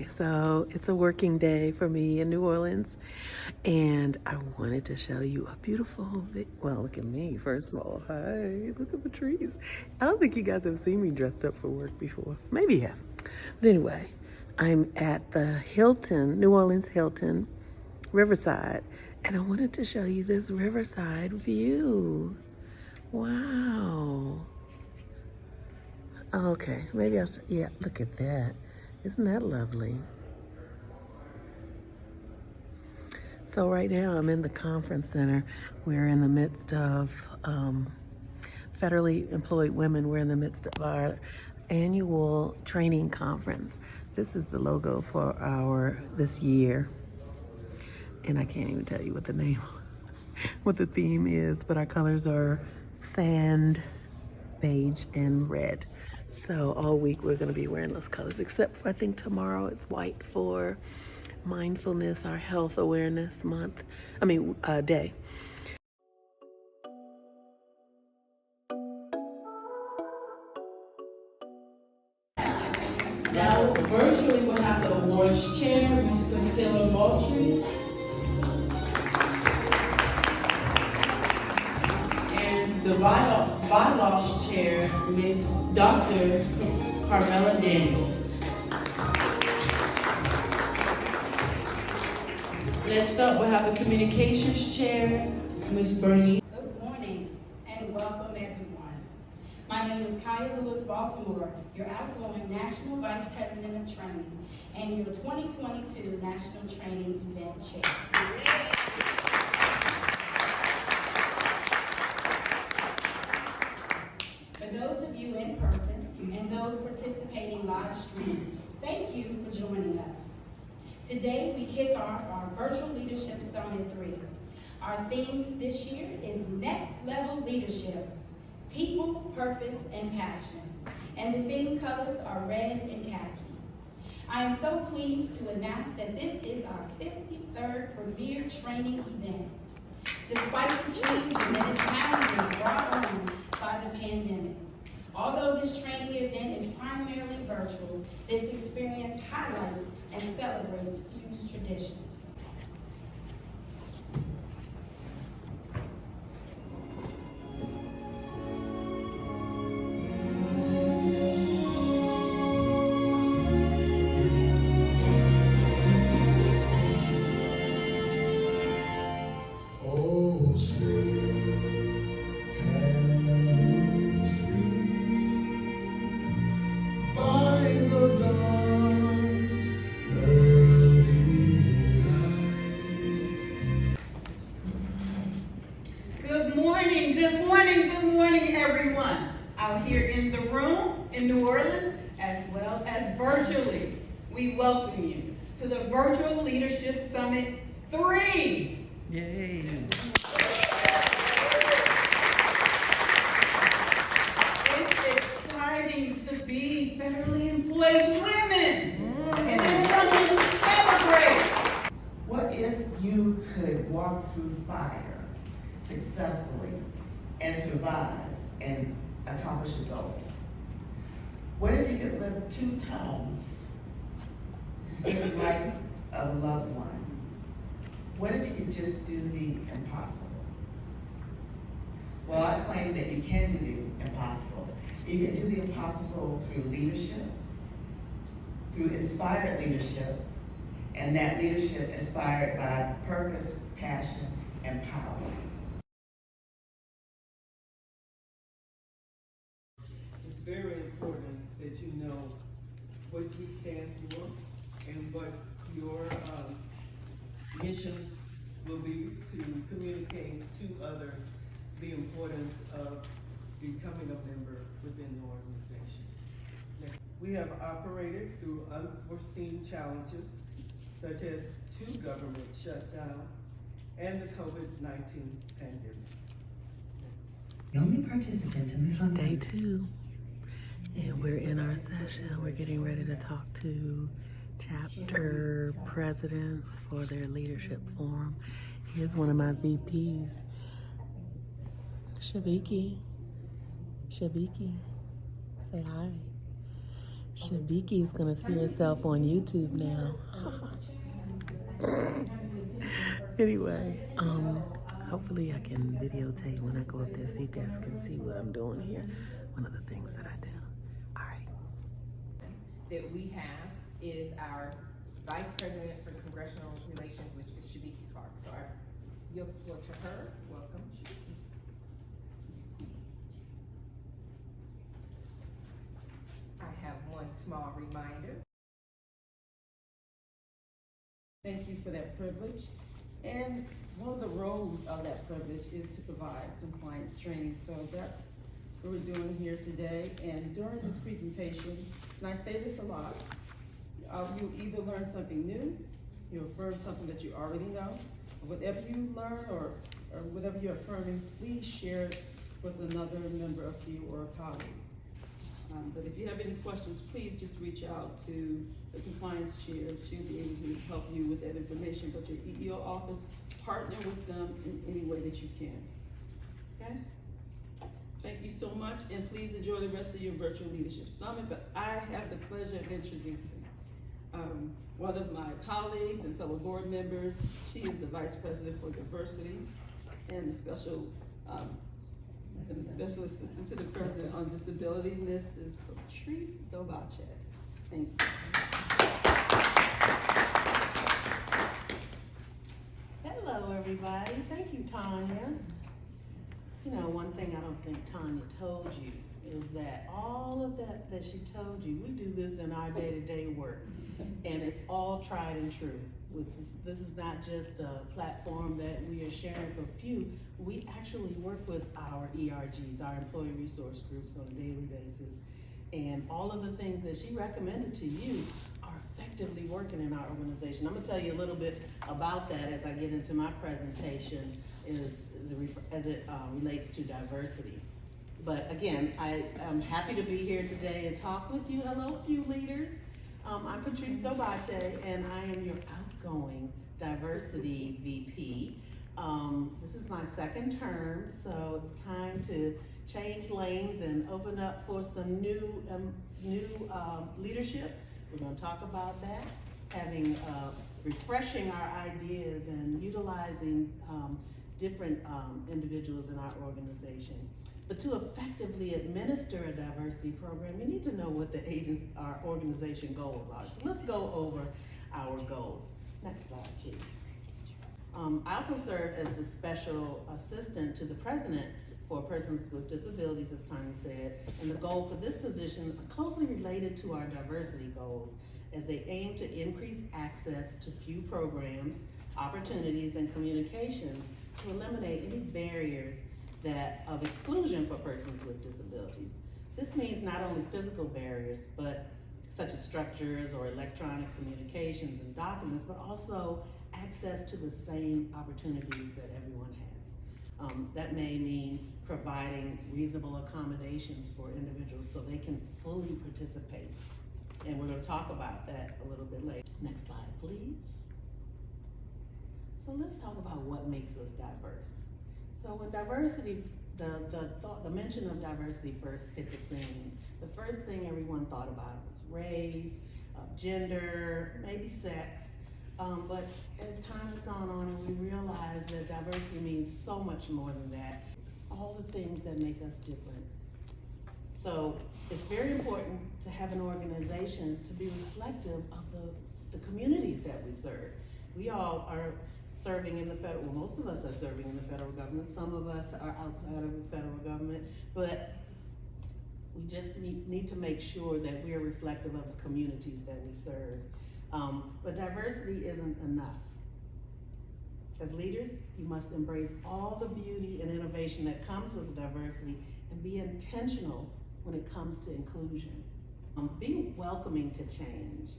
So it's a working day for me in New Orleans, and I wanted to show you a beautiful, well, look at me, first of all. Hi, look at the trees. I don't think you guys have seen me dressed up for work before. Maybe you have. But anyway, I'm at the Hilton, New Orleans Hilton, Riverside, and I wanted to show you this Riverside view. Wow. Okay, maybe I'll, yeah, look at that. Isn't that lovely? So right now I'm in the conference center. We're in the midst of federally employed women. We're in the midst of our annual training conference. This is the logo for this year. And I can't even tell you what the name, what the theme is, but our colors are sand, beige, and red. So all week we're gonna be wearing those colors, except for I think tomorrow it's white for mindfulness, our health awareness day. Now, virtually we'll have the awards chair, Mr. Priscilla Moultrie, and the bylaws chair, Ms. Dr. Carmela Daniels. Next up, we'll have the communications chair, Ms. Bernice. Good morning and welcome everyone. My name is Kaale Baltimore, your outgoing National Vice President of Training and your 2022 National Training Event Chair. For those of you in person and those participating live stream, thank you for joining us. Today we kick off our Virtual Leadership Summit 3. Our theme this year is Next Level Leadership, People, Purpose, and Passion. And the theme colors are red and khaki. I am so pleased to announce that this is our 53rd premier training event. Despite the changes and the challenges brought on by the pandemic, although this training event is primarily virtual, this experience highlights and celebrates Fuse traditions. Good morning, everyone out here in the room in New Orleans, as well as virtually. We welcome you to the Virtual Leadership Summit 3. Yay. It's exciting to be federally employed women. And it's something to celebrate. What if you could walk through fire successfully and survive and accomplish a goal? What if you could live 2 times to save the life of a loved one? What if you could just do the impossible? Well, I claim that you can do the impossible. You can do the impossible through leadership, through inspired leadership, and that leadership inspired by purpose, passion, and power. It's very important that you know what you stand for and what your mission will be to communicate to others the importance of becoming a member within the organization. We have operated through unforeseen challenges such as 2 government shutdowns and the COVID-19 pandemic. The only participant in the Day conference. 2. And we're in our session. We're getting ready to talk to chapter presidents for their leadership forum. Here's one of my VPs, Shabiki. Say hi. Shabiki's gonna see herself on YouTube now. Anyway, hopefully I can videotape when I go up there so you guys can see what I'm doing here. One of the things that I do. All right. That we have is our Vice President for Congressional Relations, which is Shabiki Clark. So I yield the floor to her. Welcome, Shabiki. I have one small reminder. Thank you for that privilege. And one of the roles of that privilege is to provide compliance training. So that's what we're doing here today. And during this presentation, and I say this a lot, you'll either learn something new, you'll affirm something that you already know, or whatever you learn or whatever you're affirming, please share it with another member of you or a colleague. But if you have any questions, please just reach out to the compliance chair. She'll be able to help you with that information. But your EEO office, partner with them in any way that you can. Okay? Thank you so much, and please enjoy the rest of your virtual leadership summit. But I have the pleasure of introducing one of my colleagues and fellow board members. She is the Vice President for Diversity and the Special Assistant to the President on Disability, Mrs. Patrice Dovace. Thank you. Hello, everybody. Thank you, Tanya. You know, one thing I don't think Tanya told you is that all of that she told you, we do this in our day-to-day work, and it's all tried and true. This is not just a platform that we are sharing for a few. We actually work with our ERGs, our employee resource groups, on a daily basis. And all of the things that she recommended to you are effectively working in our organization. I'm gonna tell you a little bit about that as I get into my presentation as it relates to diversity. But again, I am happy to be here today and talk with you. Hello, few leaders. I'm Patrice Dovace, and I am your outgoing diversity VP. This is my second term, so it's time to change lanes and open up for some new leadership. We're going to talk about that, refreshing our ideas and utilizing different individuals in our organization. But to effectively administer a diversity program, you need to know what our organization goals are. So let's go over our goals. Next slide, please. I also serve as the special assistant to the president for persons with disabilities, as Tanya said, and the goal for this position are closely related to our diversity goals as they aim to increase access to few programs, opportunities, and communications to eliminate any barriers of exclusion for persons with disabilities. This means not only physical barriers, but such as structures or electronic communications and documents, but also access to the same opportunities that everyone has. That may mean providing reasonable accommodations for individuals so they can fully participate. And we're going to talk about that a little bit later. Next slide, please. So let's talk about what makes us diverse. So when diversity, the mention of diversity first hit the scene, the first thing everyone thought about was race, gender, maybe sex. But as time has gone on and we realize that diversity means so much more than that, it's all the things that make us different. So it's very important to have an organization to be reflective of the communities that we serve. We all are serving in the federal, well, most of us are serving in the federal government. Some of us are outside of the federal government, but we just need to make sure that we are reflective of the communities that we serve. But diversity isn't enough. As leaders, you must embrace all the beauty and innovation that comes with diversity and be intentional when it comes to inclusion. Be welcoming to change.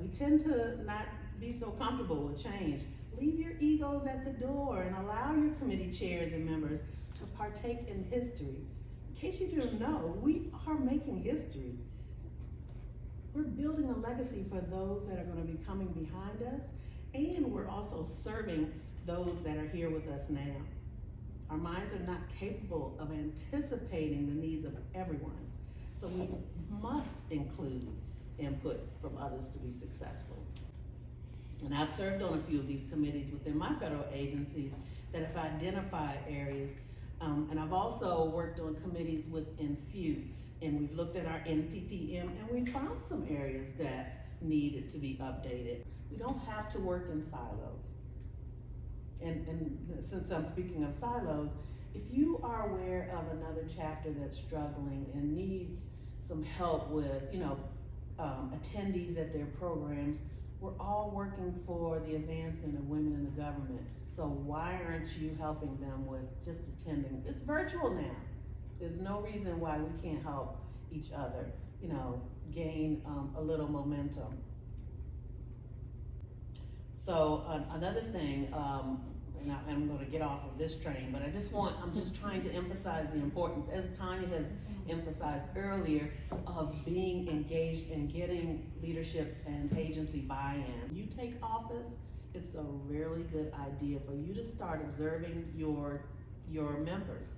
We tend to not be so comfortable with change. Leave your egos at the door and allow your committee chairs and members to partake in history. In case you didn't know, we are making history. We're building a legacy for those that are going to be coming behind us, and we're also serving those that are here with us now. Our minds are not capable of anticipating the needs of everyone. So we must include input from others to be successful. And I've served on a few of these committees within my federal agencies that have identified areas, and I've also worked on committees within FEW, and we've looked at our NPPM, and we found some areas that needed to be updated. We don't have to work in silos. And since I'm speaking of silos, if you are aware of another chapter that's struggling and needs some help with, attendees at their programs, we're all working for the advancement of women in the government. So why aren't you helping them with just attending? It's virtual now. There's no reason why we can't help each other, gain a little momentum. So another thing, and I'm going to get off of this train, but I'm just trying to emphasize the importance, as Tanya has emphasized earlier, of being engaged and getting leadership and agency buy-in. You take office, it's a really good idea for you to start observing your members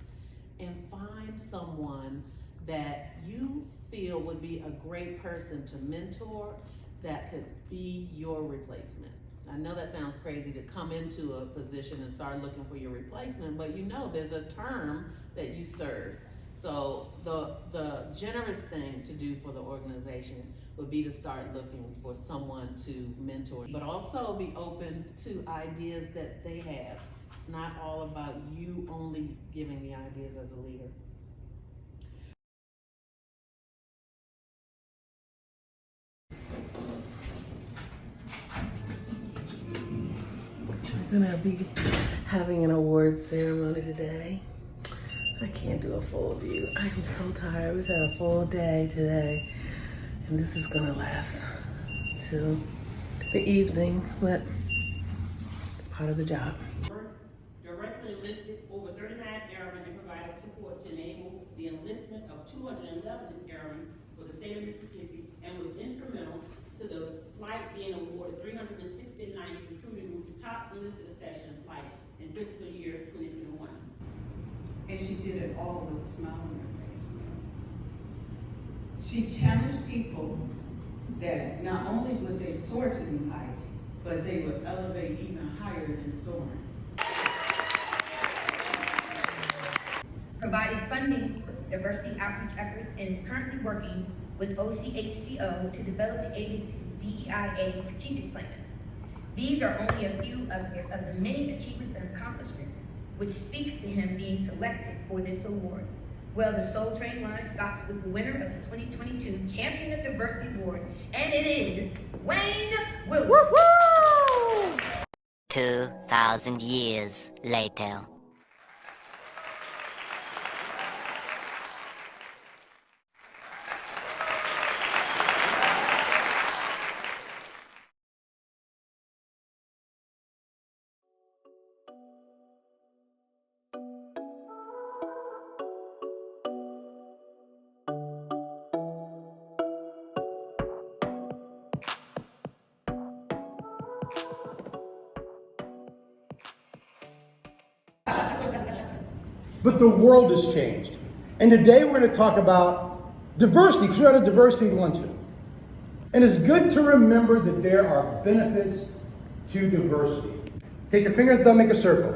and find someone that you feel would be a great person to mentor that could be your replacement. I know that sounds crazy to come into a position and start looking for your replacement, but there's a term that you serve. So the generous thing to do for the organization would be to start looking for someone to mentor, but also be open to ideas that they have. It's not all about you only giving the ideas as a leader. We're gonna be having an awards ceremony today. I can't do a full view. I am so tired. We've had a full day today, and this is gonna last till the evening, but it's part of the job. Directly enlisted over 39 airmen and provided support to enable the enlistment of 211 airmen for the state of Mississippi, and was instrumental to the flight being awarded 369th recruiting group's top enlisted accession flight in fiscal year 2021. And she did it all with a smile on her face. She challenged people that not only would they soar to new heights, but they would elevate even higher than soaring. Provided funding for diversity outreach efforts and is currently working with OCHCO to develop the agency's DEIA strategic plan. These are only a few of the many achievements and accomplishments which speaks to him being selected for this award. Well, the Soul Train line stops with the winner of the 2022 Champion of Diversity Award, and it is Wayne Wilson. Woo-hoo! 2,000 years later. But the world has changed. And today we're going to talk about diversity, because we're at a diversity luncheon. And it's good to remember that there are benefits to diversity. Take your finger and thumb, make a circle.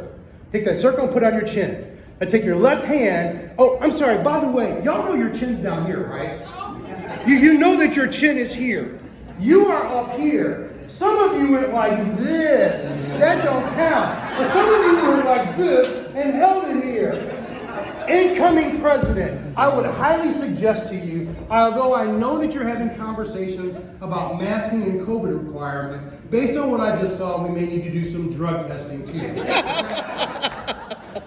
Take that circle and put it on your chin. And take your left hand. Oh, I'm sorry, by the way, y'all know your chin's down here, right? You know that your chin is here. You are up here. Some of you went like this. That don't count. But some of you went like this and held it here. Incoming president, I would highly suggest to you, although I know that you're having conversations about masking and COVID requirement, based on what I just saw, we may need to do some drug testing too.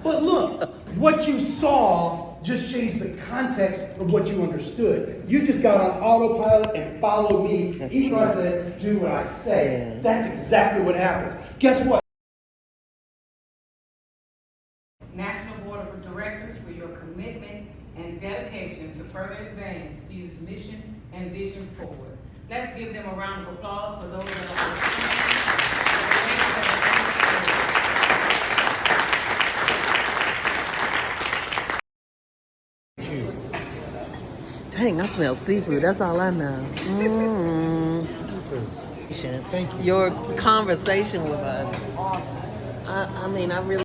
But look, what you saw just changed the context of what you understood. You just got on autopilot and followed me. Each time I said, do what I say. That's exactly what happened. Guess what? National Board of Directors, for your commitment and dedication to further advance FEW's mission and vision forward. Let's give them a round of applause for those that are Dang, I smell seafood. That's all I know. Thank you. Your conversation with us. I mean, I really.